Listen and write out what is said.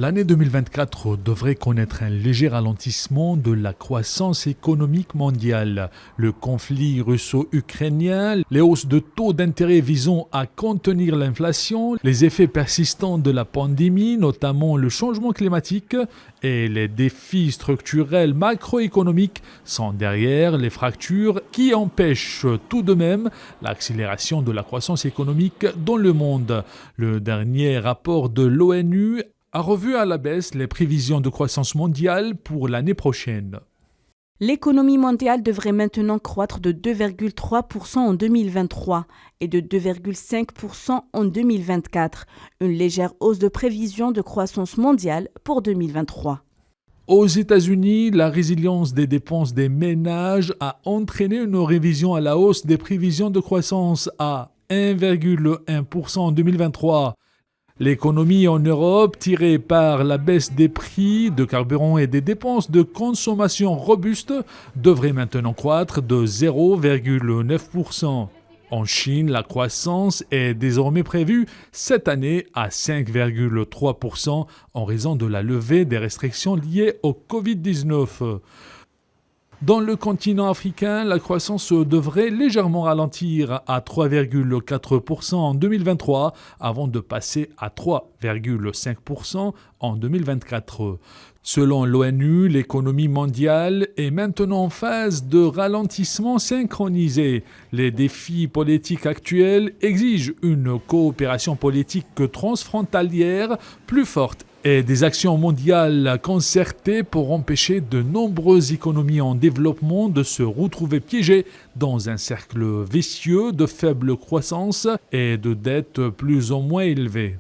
L'année 2024 devrait connaître un léger ralentissement de la croissance économique mondiale. Le conflit russo-ukrainien, les hausses de taux d'intérêt visant à contenir l'inflation, les effets persistants de la pandémie, notamment le changement climatique, et les défis structurels macroéconomiques sont derrière les fractures qui empêchent tout de même l'accélération de la croissance économique dans le monde. Le dernier rapport de l'ONU a revu à la baisse les prévisions de croissance mondiale pour l'année prochaine. L'économie mondiale devrait maintenant croître de 2,3% en 2023 et de 2,5% en 2024, une légère hausse de prévision de croissance mondiale pour 2023. Aux États-Unis, la résilience des dépenses des ménages a entraîné une révision à la hausse des prévisions de croissance à 1,1% en 2023. L'économie en Europe, tirée par la baisse des prix de carburant et des dépenses de consommation robustes, devrait maintenant croître de 0,9%. En Chine, la croissance est désormais prévue cette année à 5,3% en raison de la levée des restrictions liées au Covid-19. Dans le continent africain, la croissance devrait légèrement ralentir à 3,4% en 2023 avant de passer à 3,5% en 2024. Selon l'ONU, l'économie mondiale est maintenant en phase de ralentissement synchronisé. Les défis politiques actuels exigent une coopération politique transfrontalière plus forte et des actions mondiales concertées pour empêcher de nombreuses économies en développement de se retrouver piégées dans un cercle vicieux de faible croissance et de dettes plus ou moins élevées.